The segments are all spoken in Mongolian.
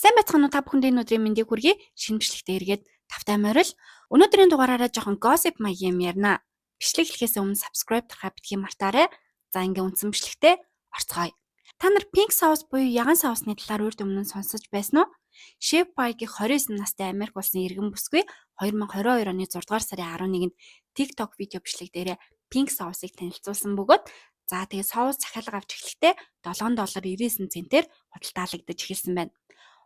Сайн байцгаана уу та бүхэнд энэ өдрийн мэндийг хүргэе. Шинэ бичлэгтээ эргээд тавтай морил. Өнөөдрийн дугаараараа жоохон gossip маягийн юм ярина. Бичлэг хэлэхээс өмнө subscribe дарахаа битгий мартаарай. За ингээм үндсэн бичлэгтээ орцгоё. Та нар pink sauce буюу ягаан саусны талаар урд өмнө сонсож байсан уу? Chef Boyгийн 29 настай Америк улсын иргэн бүсгүй 2022 оны 6 дугаар сарын 11-нд TikTok видео бичлэг дээрээ pink sauce-ыг танилцуулсан бөгөөд за тэгээ соус захиалга авч эхлэхдээ $7.99 худалдаалагдаж эхэлсэн байна.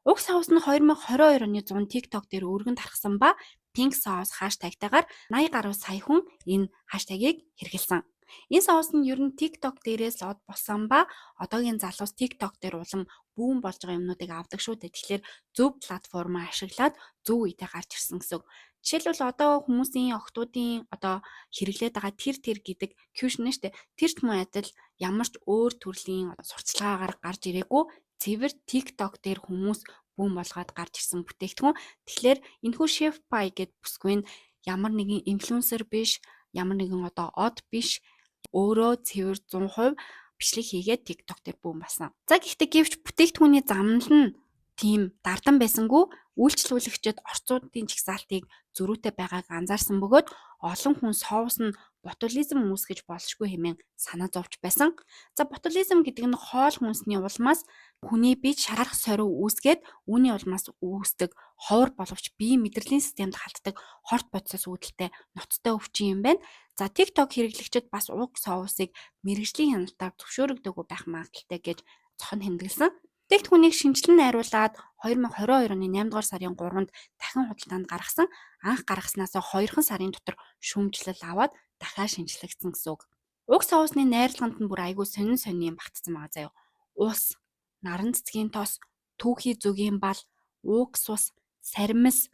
Уг соус нь 2022 оны 100 TikTok дээр өргөн тархсан ба pink sauce хаштагтайгаар 80 гаруй сая хүн энэ хаштагийг хэрэглэсэн. Энэ соус нь ер нь TikTok дээрээс од болсон ба одоогийн залуус TikTok дээр улам бүүн болж байгаа юмнуудыг авдаг шүү дээ. Тэгэхээр зөв платформоо ашиглаад зөв үедээ гарч ирсэн гэсэн үг. Жишээлбэл одоо хүмүүсийн охтуудын одоо хэрэглээд байгаа тэр гэдэг кьюшн нь штэ. Тэр ч мөн адил ямар ч өөр төрлийн сурталчилгаагаар гарч ирээгүй цэвэр TikTok дээр хүмүүс бүүн болгоод гарч ирсэн бүтээгдэхүүн. Тэгэхээр энэхүү Chef Boy гэдэг бүсгүй нь ямар нэгэн инфлюенсер биш, ямар нэгэн одоо од биш, өөрөө цэвэр 100% бичлэг хийгээд TikTok дээр бүүн болсон. За гэхдээ гэвч бүтээгдэхүүний замнал нь тийм дардан байсангүй үйлчлүүлэгчид орцуудын чагсаалтыг зөрүүтэй байгааг анзаарсан бөгөөд олон хүн соус нь ботулизм үүсгэж болшгүй хэмээн санаа зовж байсан. За ботулизм гэдэг нь хоол хүнсний улмаас хүний биед шарах сорив үүсгээд үүний улмаас үүсдэг ховор боловч биеийн мэдрэлийн системд халтдаг хорт бодисоос үүдэлтэй ноцтой өвчин юм байна. За TikTok хэрэглэгчид бас уг соусыг мэргэжлийн хяналтаар зөвшөөрөгдөөгүй байх магадaltaй гэж цохон хэмдэглэсэн. Бүтээгдэхүүнийг шинжилэн найруулад 2022 оны 8 дугаар сарын 3-нд дахин худалдаанд гаргасан. Анх гаргаснаас 2 сарын дотор шүүмжлэл аваад дахиад шинжилэгдсэн гэсэн үг. Уг соусны найрлаганд нь бүр айгүй сонин юм багтсан байгаа заяа. Ус, наран цэцгийн тос, түүхий зүгийн бал, уугс ус, саримс,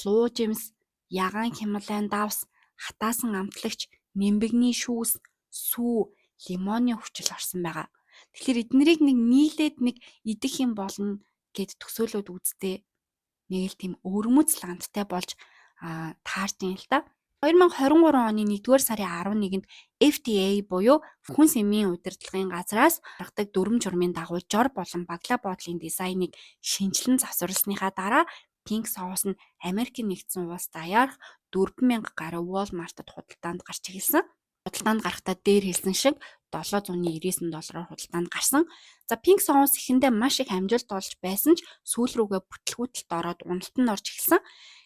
луу жимс, ягаан хямлайн давс, хатаасан амтлагч, нимбэгний шүүс, сүү, лимоны хүчил орсон байгаа. Тэгэхээр эднэрийг нийлээд идэх юм болно гэд төсөөлөд үзтээ нэг л тийм өвөрмөц ланттай болж таарч юм л та. 2023 оны 1-р сарын 11-нд FDA буюу хүнс эмийн удирдлагын газраас гаргадаг дүрм журмын дагуу жор болон баглаа боотлын дизайныг шинжилэн завсарласныхаа дараа pink соус нь Америкийн нэгдсэн улс даяарх 4,000 гаруй Walmart-д худалдаанд гарч эхэлсэн. Худалдаанд гарахдаа дээр хэлсэн шиг $799 худалдаанд гарсан. За pink соус эхэндээ маш их амжилт олж байсан ч сүүл рүүгээ бүтлгүүтэлд ороод уналтанд орж эхэлсэн.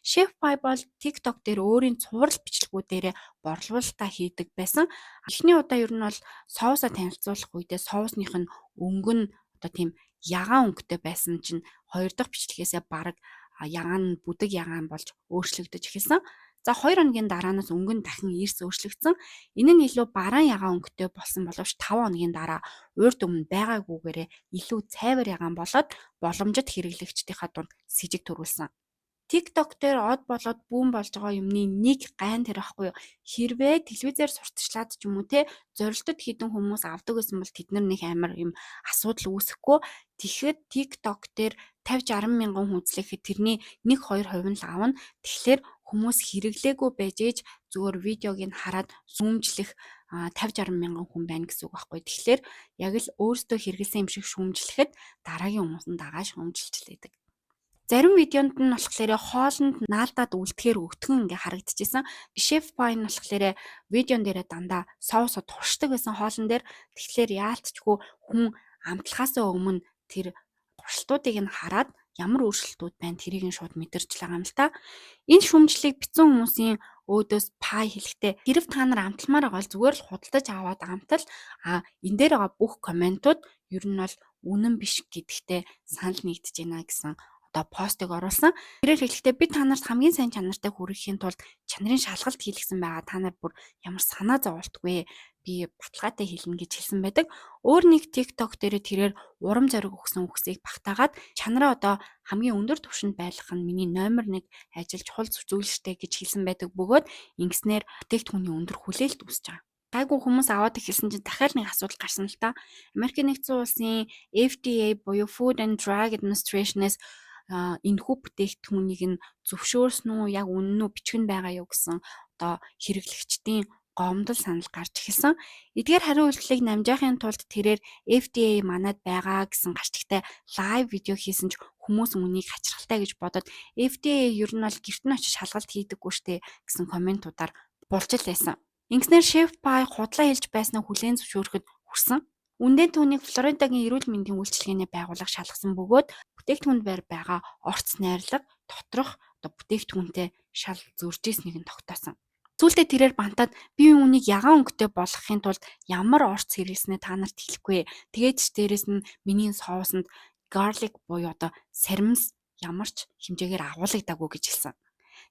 Chef Boy бол TikTok дээр өөрийн цуврал бичлэгүүдээрээ борлуулалтаа хийдэг байсан. Эхний удаа ер нь бол соусаа танилцуулах үедээ соусных нь өнгө нь одоо тийм ягаан өнгөтэй байсан чинь хоёр дахь бичлэгээсээ бараг ягаан нь бүдэг ягаан болж өөрчлөгдөж эхэлсэн. За 2 хоногийн дараанаас өнгө нь дахин эрс өөрчлөгдсөн. Энэ нь илүү бараан ягаан өнгөтэй болсон боловч 5 хоногийн дараа урьд өмнө байгаагүйгээрээ илүү цайвар ягаан болоод боломжит хэрэглэгчдийнхаа дунд с ิจ г төрүүлсэн. TikTok дээр од болоод бүүн болж байгаа юмны нэг гайн тэр ахгүй юу? Хэрвээ телевизээр сурталчлаад ч юм уу те зорилтод хідэн хүмүүс авдаг гэсэн бол тэд нар нэг амар юм асуудал үүсэхгүй. Тэгэхэд TikTok дээр 50-60 мянган хүн үзлэхэд тэрний 1-2% нь л авна. Тэгэхээр хүмүүс хэрэглээгүй байж ээж зөвөр видеог нь хараад шүүмжлэх 50-60 мянган хүн байна гэсэн үг байхгүй. Тэгэхээр яг л өөрсдөө хэрэглэсэн юм шиг шүүмжлэхэд дараагийн хүмүүс нь дагаа шүүмжилчилээдэг. Зарим видеонд нь болохоор хоолнд наалдаад үлдэхээр өгтгөн ингээ харагдчихсан. Chef Boy нь болохоор видеон дээрээ дандаа соусо туршдаг байсан хоолн дээр. Тэгэхээр яалтчгүй хүн амтлахаасаа өмнө тэр туршилтуудыг нь хараад ямар өөрчлөлтүүд байна тэрийг нь шууд мэдэрч байгаа юм л та. Энэ шүүмжлэлийг бицэн хүмүүсийн өөдөөс пай хэлэхдээ хэрэг та нар амталмаар байгаа бол зүгээр л худалдаж аваад амтал энэ дээр байгаа бүх комментууд ер нь бол үнэн биш гэдэгтээ санал нэгдэж байна гэсэн постыг оруулсан. Тэрээр хэлэхдээ би та нарт хамгийн сайн чанартай хүргэхийн тулд чанарын шалгалт хийлгсэн байгаа. Та нар бүр ямар санаа зоволтгүй би баталгаатай хэлнэ гэж хэлсэн байдаг. Өөр нэг TikTok дээр тэрээр урам зориг өгсөн үгсийг багтаагаад чанараа одоо хамгийн өндөр түвшинд байлгах нь миний номер 1 ажил чухал зүйлштэй гэж хэлсэн байдаг бөгөөд ингэснээр бүтээгдэхүүний өндөр хүлээлт үүсэж байгаа. Гайгүй хүмүүс аваад эхэлсэн чинь дахиад нэг асуудал гарсан л та. Америкийн нэгдсэн улсын FDA буюу Food and Drug Administration-ээс энэхүү бүтээгдэхүүнийг нь зөвшөөрсөн үү, яг үнэн үү, бичгэн байгаа юу гэсэн одоо хэрэглэгчдийн гомдол санал гарч эхэлсэн. Эдгээр хариу үйлдэлийг намжаахын тулд тэрээр FDA манад байгаа гэсэн гашигтай лайв видео хийсэн ч хүмүүс үнийг хачирхалтай гэж бодоод FDA ер нь бол гэрт нь очиж шалгалт хийдэггүй штэ гэсэн комментуудаар булж л байсан. Ингэснээр Chef Pie худлаа хэлж байснаа хүлээн зөвшөөрөхөд хүрсэн. Үндэ түүнийг Флоридагийн эрүүл мэндийн үйлчилгээний байгууллага шалгасан бөгөөд бүтээгдэхүүнд байгаа орц найрлага доторх бүтээгдэхүүнтэй шал зөржижсэнийг нь тогтоосон. Сүүлдээ тэрээр бантаад би үүнийг ягаан өнгөтэй болгохын тулд ямар орц хэрэглэснээ та нарт хэлэхгүй. Тэгээд ч дээрэс нь миний соусанд garlic буюу саримс ямар ч хэмжээгээр агуулгадаггүй гэж хэлсэн.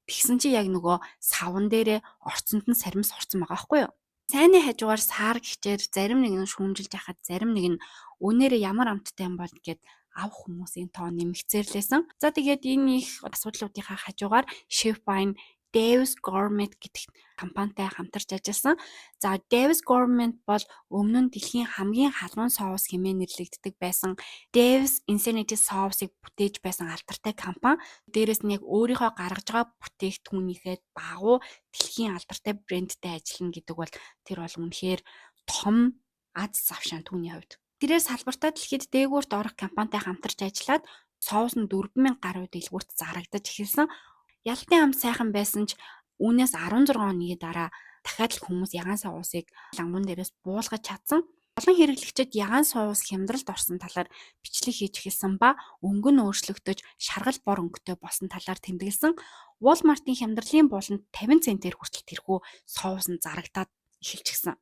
Тэгсэн чи яг нөгөө савн дээрээ орцонд нь саримс орсон байгаа байхгүй юу? Сайнны хажуугаар саар гихчээр зарим нэг нь шүүмжилж яхад зарим нэг нь өнөөрөө ямар амттай юм бол гэд авах хүмүүсийн тоо нэмэгцээрлээсэн. За тэгээд энэ их асуудлуудынхаа хажуугаар Chef Pie Dave's Gourmet гэдэг компанитай хамтарч ажилласан. За Dave's Gourmet бол өмнө нь дэлхийн хамгийн халуун соус хэмээн нэрлэгддэг байсан Dave's Insanity соусыг бүтээж байсан алдартай компани. Дээрээс нь яг өөрийнхөө гаргаж байгаа бүтээгдэхүүнийхээ дагуу дэлхийн алдартай брэндтэй ажиллана гэдэг бол тэр бол үнэхээр том аз завшаан түүний хувьд. Тэрээр салбартаа дэлхийд дээгүүрт орох компанитай хамтарч ажиллаад соус нь 4,000 гаруй дэлгүүрт зарагдаж эхэлсэн. Ялтын ам сайхан байсан ч үүнээс 16 хоногийн дараа дахиад л хүмүүс ягаан соусыг лангуун дээрээс буулгаж чадсан. Олон хэрэглэгчид ягаан соус хямдралд орсон талаар бичлэг хийж эхэлсэн ба өнгө нь өөрчлөгдөж шаргал бор өнгөтэй болсон талаар тэмдэглэсэн. Walmart-ийн хямдралын бууланд 50 центээр хүртэл тэрхүү соус нь зарагдаад эхэлчихсэн.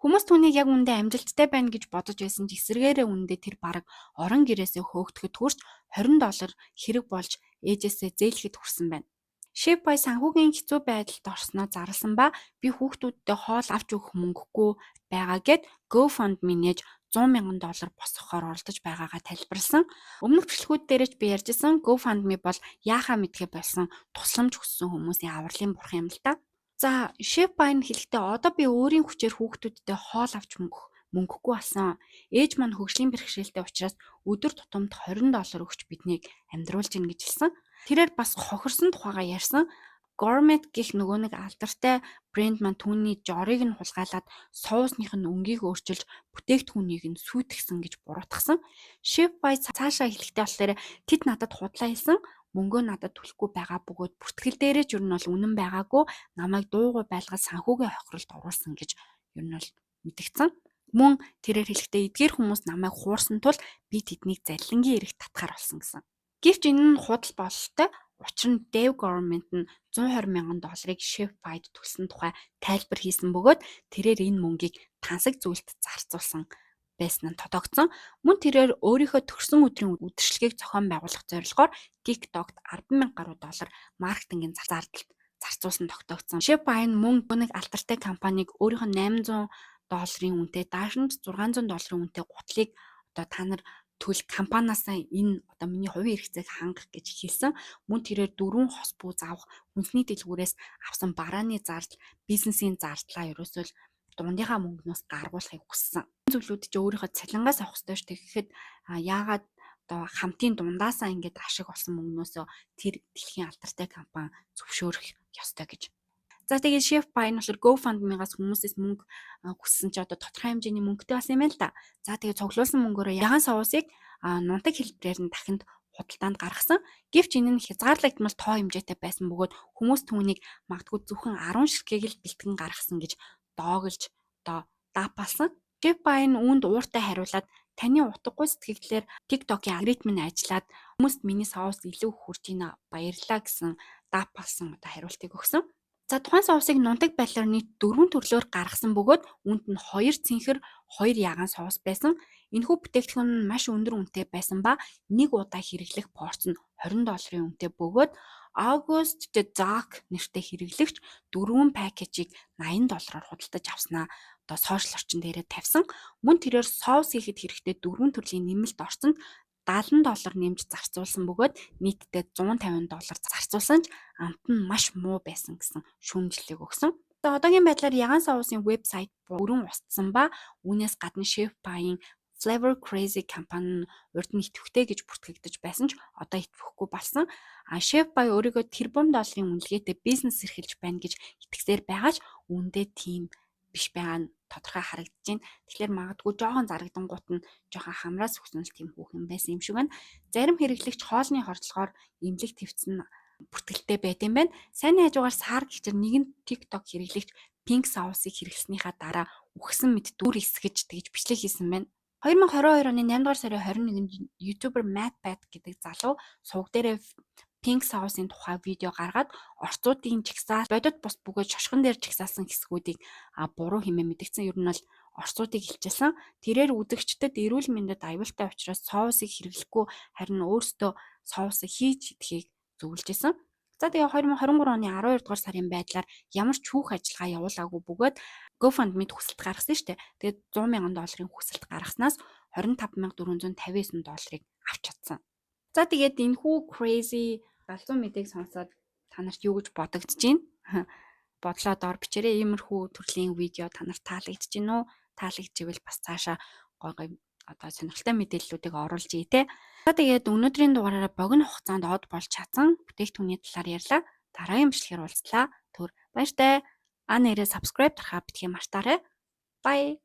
Хүмүүс түүнийг яг үндэ амжилттай байна гэж бодож байсан ч эсвэргээрээ үндэ тэр бараг орон гэрээсээ хөөгдөхөд хүрч $20 хэрэг болж ээжээсээ зээлэхэд хүрсэн байна. Chef Pie санхүүгийн хэцүү байдалд орсноо зарласан ба би хүүхдүүдтэй хоол авч өгөх мөнгөгүй байгаа гэд GoFundMe нээж $100,000 босгохоор оролдож байгаагаа тайлбарласан. Өмнөх бичлэгүүд дээрээ ч би ярьжсэн GoFundMe бол яахаа мэдхээ болсон тусламж хүссэн хүмүүсийн авралын бурхан юм л та. За Chef Pie хэлэхдээ одоо би өөрийн хүчээр хүүхдүүдтэй хоол авч мөнгөгүй болсон. Ээж маань хөгжлийн бэрхшээлтэй учраас өдөр тутамд $20 өгч биднийг амьдруулж гин гэж хэлсэн. Тэрээр бас хохирсон тухайгаа ярьсан. Gourmet гэх нөгөө нэг алдартай брэнд маань түүний жорыг нь хулгайлаад соусных нь өнгийг өөрчилж бүтээгдэхүүнийг нь сүйтгэсэн гэж буруутгасан. Chef Pie цаашаа хэлэхдээ болохоор тэд надад худлаа хэлсэн. Мөнгөө надад төлөхгүй байгаа бөгөөд бүртгэл дээрээ ч ер нь бол үнэн байгаагүй намайг дуугүй байлгаж санхүүгийн хохиролд оруулсан гэж ер нь бол мэдгдсэн. Мөн тэрээр хэлэхдээ эдгээр хүмүүс намайг хуурсан тул би тэднийг зарилангийн эрэг татахар болсон гэсэн. Гэвч энэ нь худал бололтой. Учир нь Dave Gourmet нь $120,000 Chef Pie-д төлсөн тухай тайлбар хийсэн бөгөөд тэрээр энэ мөнгийг тансаг зүйлд зарцуулсан байсан нь тодогдсон. Мөн тэрээр өөрийнхөө төрсөн өдрийн үдшилгээг зохион байгуулах зорилгоор TikTok-д $10,000 гаруй маркетингийн зардалд зарцуулсан тогтогдсон. Chef Pie нь мөн нэг алдартай компаниг өөрийнхөө $800 үнэтэй даашинж $600 үнэтэй гутлыг одоо та нар төл компаниасаа энэ одоо миний хувийн хэрэгцээг хангах гэж хэлсэн. Мөн тэрээр 4 хос бүүз авах үндэсний дэлгүүрээс авсан барааны зардал, бизнесийн зардлаа ерөөсөө дундынхаа мөнгнөөс гаргуулахыг хүссэн. Энэ зүйлүүд чи өөрийнхөө цалингаас авах ёстой ш. Тэгэхэд яагаад одоо хамтын дундаасаа ингэж ашиг олсон мөнгнөөсөө тэр дэлхийн алдартай компани зөвшөөрөх ёстой гэж. За тэгээд Chef Pie нь болохоор GoFundMe-гаас хүмүүсээс мөнгө хүссэн чи одоо тодорхой хэмжээний мөнгөтэй болсон юм байна л да. За тэгээд цуглуулсан мөнгөөрөө ягаан соусыг нунтаг хэлбэрээр нь дахинд худалдаанд гаргасан. Гэвч энэ нь хязгаарлагдмал тоо хэмжээтэй байсан бөгөөд хүмүүс түүнийг магадгүй зөвхөн 10 ширхгийг л бэлтгэн гаргасан гэж доогөлж одоо даапалсан. Chef Pie нь үүнд ууртай хариулаад таны утгагүй сэтгэлээр TikTok-ийн алгоритм нь ажиллаад хүмүүст миний соус илүү хүрч ийна баярлалаа гэсэн даапалсан одоо хариултыг өгсөн. За тухайн соусыг нунтаг байдлаар нийт 4 төрлөөр гаргасан бөгөөд үүнд нь 2 цэнхэр, 2 ягаан соус байсан. Энэхүү бүтээгдэхүүн нь маш өндөр үнэтэй байсан ба нэг удаа хэрэглэх порц нь $20 үнэтэй бөгөөд August the Dark нэртэй хэрэглэгч 4 пакэжийг $80-аар худалдаж авснаа одоо сошиал орчин дээрээ тавьсан. Мөн тэрээр соус хийхэд хэрэгтэй 4 төрлийн нэмэлт орцонд $70 нэмж зарцуулсан бөгөөд нийтдээ $150 зарцуулсан ч амт нь маш муу байсан гэсэн шүүмжлэлийг өгсөн. Одоогийн байдлаар ягаан соусын вебсайт бүрэн устсан ба үүнээс гадна Chef Pie-ийн Flavor Crazy компани нь урд нь идэвхтэй гэж бүртгэгдэж байсан ч одоо идэвхгүй болсон. Chef Pie өөрийгөө $1 тэрбум үнэлгээтэй бизнес эрхэлж байна гэж итгэсээр байгаа ч үүндээ тийм биш байгаа нь тодорхой харагдаж байна. Тэгэхээр магадгүй жоохон зарагдангуут нь жоохон хамраас өснөл тийм хүүхэн байсан юм шиг байна. Зарим хэрэглэгч хоолны хордлогоор эмнэлэг твцэн бүртгэлтэй байт юм байна. Сайн хажуугаар сар гихчээр нэгэн TikTok хэрэглэгч pink sauce-ыг хэрэглэснийхаа дараа үхсэн мэд дүр эсгэж тэгж бичлэг хийсэн байна. 2022 оны 8 дугаар сарын 21-нд YouTuber MatPat гэдэг залуу сувг дээрээ pink sauce-ын тухай видео гаргаад орцуудын жагсаал бодит бус бөгөөд шошгон дээр жагсаалсан хэсгүүдийг буруу хэмээн мэдгдсэн. Ер нь бол орцуудыг хилчилсэн. Тэрээр үзэгчдэд эрүүл мэндэд аюултай учраас соусыг хэрэглэхгүй харин өөрсдөө соусыг хийж идэхийг зөвлөжсэн. За тэгээ 2023 оны 12 дугаар сарын байдлаар ямар ч хүүх ажиллагаа явуулаагүй бөгөөд GoFundMe хүсэлт гаргасан шүү дээ. Тэгээд $100,000 хүсэлт гаргаснаас $25,459 авч чадсан. За тэгээд энэхүү crazy галзуу мэдээг сонсоод та нарт юу гэж бодогдож байна? Бодлоо доор бичээрэй. Иймэрхүү төрлийн видео та нарт таалагдж байна уу? Таалагдчихвэл бас цаашаа гой сонирхолтой мэдээллүүдийг оруулж ий тэ. За тэгээд өнөөдрийн дугаараараа богино хугацаанд од болж чадсан бүтээгдэхүүний талаар ярьлаа. Дараагийн бичлэгээр уулзлаа. Түр баяртай. Нэрээ subscribe дарахаа битгий мартаарай. Bye.